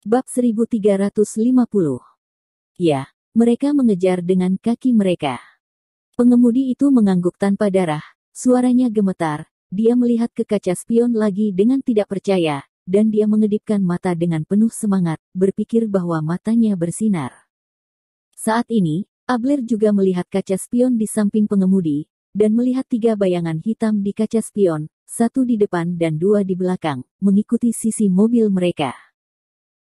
Bab 1350. Ya, mereka mengejar dengan kaki mereka. Pengemudi itu mengangguk tanpa darah, suaranya gemetar, dia melihat ke kaca spion lagi dengan tidak percaya, dan dia mengedipkan mata dengan penuh semangat, berpikir bahwa matanya bersinar. Saat ini, Abler juga melihat kaca spion di samping pengemudi, dan melihat 3 bayangan hitam di kaca spion, 1 di depan dan 2 di belakang, mengikuti sisi mobil mereka.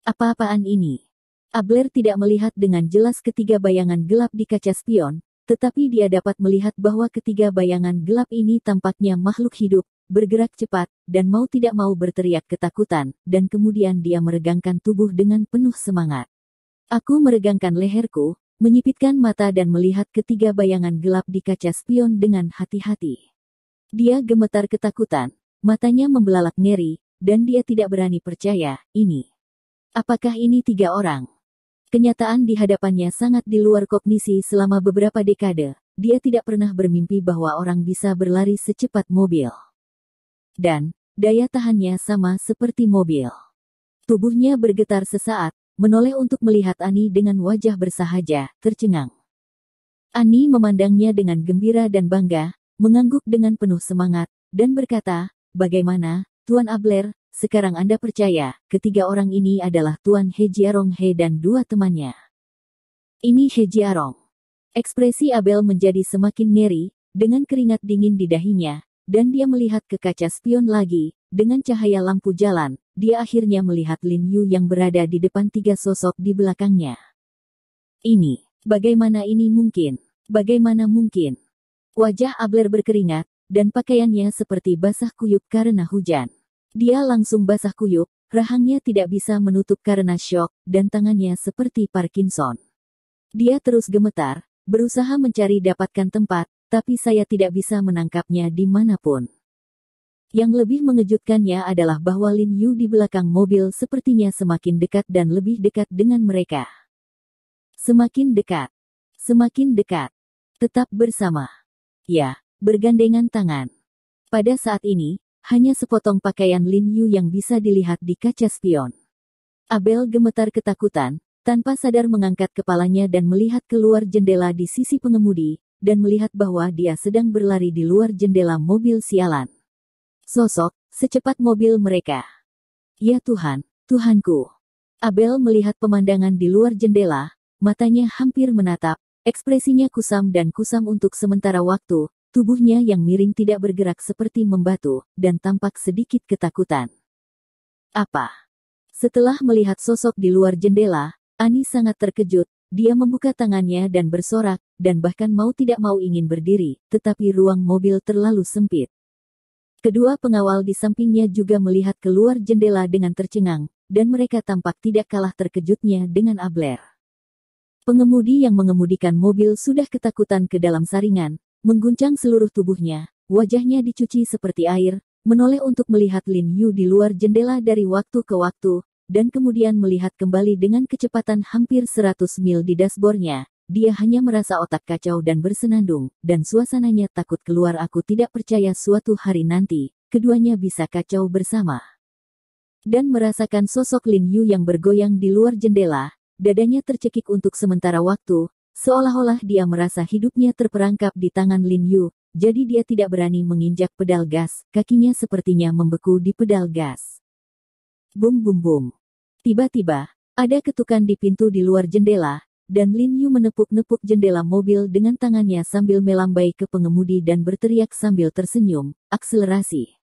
Apa-apaan ini? Abler tidak melihat dengan jelas ketiga bayangan gelap di kaca spion, tetapi dia dapat melihat bahwa ketiga bayangan gelap ini tampaknya makhluk hidup, bergerak cepat, dan mau tidak mau berteriak ketakutan, dan kemudian dia meregangkan tubuh dengan penuh semangat. Aku meregangkan leherku, menyipitkan mata dan melihat ketiga bayangan gelap di kaca spion dengan hati-hati. Dia gemetar ketakutan, matanya membelalak ngeri, dan dia tidak berani percaya, ini. Apakah ini 3 orang? Kenyataan di hadapannya sangat di luar kognisi selama beberapa dekade. Dia tidak pernah bermimpi bahwa orang bisa berlari secepat mobil. Dan, daya tahannya sama seperti mobil. Tubuhnya bergetar sesaat, menoleh untuk melihat Ani dengan wajah bersahaja, tercengang. Ani memandangnya dengan gembira dan bangga, mengangguk dengan penuh semangat, dan berkata, "Bagaimana, Tuan Abler? Sekarang Anda percaya, ketiga orang ini adalah Tuan He Jiarong He dan 2 temannya." Ini He Jiarong. Ekspresi Abel menjadi semakin ngeri, dengan keringat dingin di dahinya, dan dia melihat ke kaca spion lagi, dengan cahaya lampu jalan, dia akhirnya melihat Lin Yu yang berada di depan 3 sosok di belakangnya. Ini, bagaimana ini mungkin? Bagaimana mungkin? Wajah Abler berkeringat, dan pakaiannya seperti basah kuyup karena hujan. Dia langsung basah kuyup, rahangnya tidak bisa menutup karena syok, dan tangannya seperti Parkinson. Dia terus gemetar, berusaha mencari dapatkan tempat, tapi saya tidak bisa menangkapnya dimanapun. Yang lebih mengejutkannya adalah bahwa Lin Yu di belakang mobil sepertinya semakin dekat dan lebih dekat dengan mereka. Semakin dekat. Semakin dekat. Tetap bersama. Ya, bergandengan tangan. Pada saat ini, hanya sepotong pakaian Lin Yu yang bisa dilihat di kaca spion. Abel gemetar ketakutan, tanpa sadar mengangkat kepalanya dan melihat keluar jendela di sisi pengemudi, dan melihat bahwa dia sedang berlari di luar jendela mobil sialan. Sosok, secepat mobil mereka. Ya Tuhan, Tuhanku. Abel melihat pemandangan di luar jendela, matanya hampir menatap, ekspresinya kusam dan kusam untuk sementara waktu. Tubuhnya yang miring tidak bergerak seperti membatu, dan tampak sedikit ketakutan. Apa? Setelah melihat sosok di luar jendela, Ani sangat terkejut, dia membuka tangannya dan bersorak, dan bahkan mau tidak mau ingin berdiri, tetapi ruang mobil terlalu sempit. Kedua pengawal di sampingnya juga melihat keluar jendela dengan tercengang, dan mereka tampak tidak kalah terkejutnya dengan Abler. Pengemudi yang mengemudikan mobil sudah ketakutan ke dalam saringan, mengguncang seluruh tubuhnya, wajahnya dicuci seperti air, menoleh untuk melihat Lin Yu di luar jendela dari waktu ke waktu, dan kemudian melihat kembali dengan kecepatan hampir 100 mil di dashboardnya. Dia hanya merasa otak kacau dan bersenandung, dan suasananya takut keluar. Aku tidak percaya suatu hari nanti, keduanya bisa kacau bersama. Dan merasakan sosok Lin Yu yang bergoyang di luar jendela, dadanya tercekik untuk sementara waktu, seolah-olah dia merasa hidupnya terperangkap di tangan Lin Yu, jadi dia tidak berani menginjak pedal gas, kakinya sepertinya membeku di pedal gas. Bum bum bum. Tiba-tiba, ada ketukan di pintu di luar jendela, dan Lin Yu menepuk-nepuk jendela mobil dengan tangannya sambil melambai ke pengemudi dan berteriak sambil tersenyum, "Akselerasi.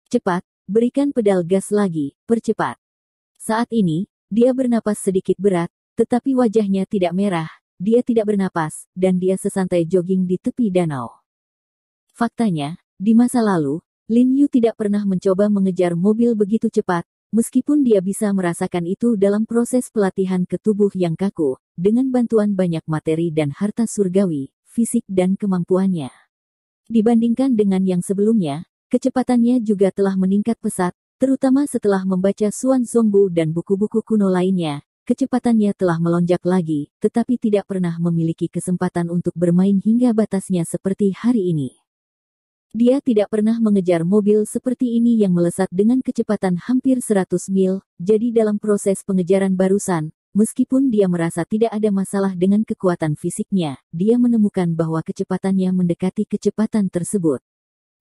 Cepat, berikan pedal gas lagi, percepat." Saat ini, dia bernapas sedikit berat, tetapi wajahnya tidak merah. Dia tidak bernapas, dan dia sesantai jogging di tepi danau. Faktanya, di masa lalu, Lin Yu tidak pernah mencoba mengejar mobil begitu cepat, meskipun dia bisa merasakan itu dalam proses pelatihan ke tubuh yang kaku, dengan bantuan banyak materi dan harta surgawi, fisik dan kemampuannya. Dibandingkan dengan yang sebelumnya, kecepatannya juga telah meningkat pesat, terutama setelah membaca Xuan Zongbu dan buku-buku kuno lainnya. Kecepatannya telah melonjak lagi, tetapi tidak pernah memiliki kesempatan untuk bermain hingga batasnya seperti hari ini. Dia tidak pernah mengejar mobil seperti ini yang melesat dengan kecepatan hampir 100 mil, jadi dalam proses pengejaran barusan, meskipun dia merasa tidak ada masalah dengan kekuatan fisiknya, dia menemukan bahwa kecepatannya mendekati kecepatan tersebut.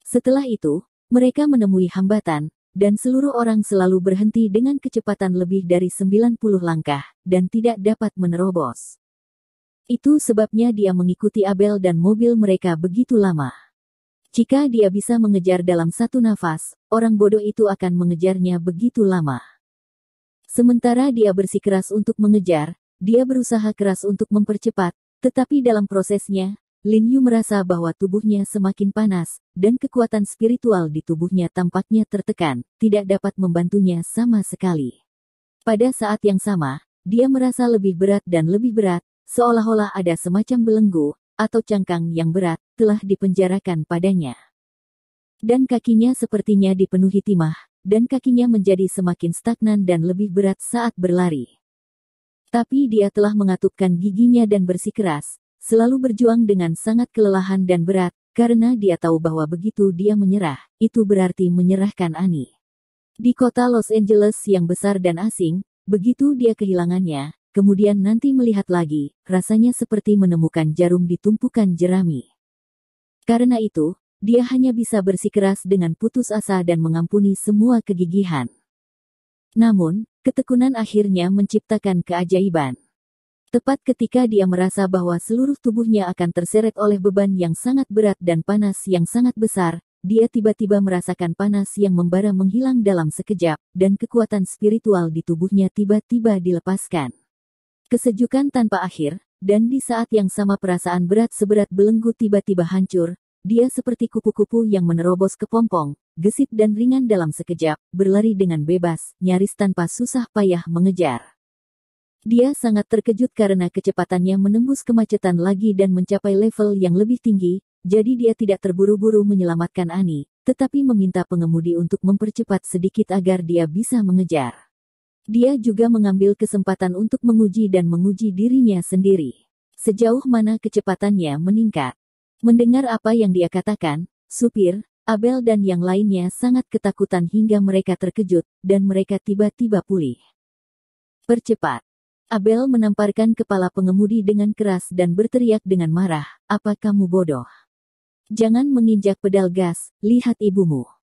Setelah itu, mereka menemui hambatan, dan seluruh orang selalu berhenti dengan kecepatan lebih dari 90 langkah, dan tidak dapat menerobos. Itu sebabnya dia mengikuti Abel dan mobil mereka begitu lama. Jika dia bisa mengejar dalam satu nafas, orang bodoh itu akan mengejarnya begitu lama. Sementara dia bersikeras untuk mengejar, dia berusaha keras untuk mempercepat, tetapi dalam prosesnya, Lin Yu merasa bahwa tubuhnya semakin panas, dan kekuatan spiritual di tubuhnya tampaknya tertekan, tidak dapat membantunya sama sekali. Pada saat yang sama, dia merasa lebih berat dan lebih berat, seolah-olah ada semacam belenggu, atau cangkang yang berat, telah dipenjarakan padanya. Dan kakinya sepertinya dipenuhi timah, dan kakinya menjadi semakin stagnan dan lebih berat saat berlari. Tapi dia telah mengatupkan giginya dan bersikeras, selalu berjuang dengan sangat kelelahan dan berat, karena dia tahu bahwa begitu dia menyerah, itu berarti menyerahkan Annie. Di kota Los Angeles yang besar dan asing, begitu dia kehilangannya, kemudian nanti melihat lagi, rasanya seperti menemukan jarum di tumpukan jerami. Karena itu, dia hanya bisa bersikeras dengan putus asa dan mengampuni semua kegigihan. Namun, ketekunan akhirnya menciptakan keajaiban. Tepat ketika dia merasa bahwa seluruh tubuhnya akan terseret oleh beban yang sangat berat dan panas yang sangat besar, dia tiba-tiba merasakan panas yang membara menghilang dalam sekejap, dan kekuatan spiritual di tubuhnya tiba-tiba dilepaskan. Kesejukan tanpa akhir, dan di saat yang sama perasaan berat seberat belenggu tiba-tiba hancur, dia seperti kupu-kupu yang menerobos kepompong, gesit dan ringan dalam sekejap, berlari dengan bebas, nyaris tanpa susah payah mengejar. Dia sangat terkejut karena kecepatannya menembus kemacetan lagi dan mencapai level yang lebih tinggi, jadi dia tidak terburu-buru menyelamatkan Annie, tetapi meminta pengemudi untuk mempercepat sedikit agar dia bisa mengejar. Dia juga mengambil kesempatan untuk menguji dan menguji dirinya sendiri. Sejauh mana kecepatannya meningkat. Mendengar apa yang dia katakan, supir, Abel dan yang lainnya sangat ketakutan hingga mereka terkejut, dan mereka tiba-tiba pulih. Percepat. Abel menamparkan kepala pengemudi dengan keras dan berteriak dengan marah, "Apa kamu bodoh? Jangan menginjak pedal gas, lihat ibumu."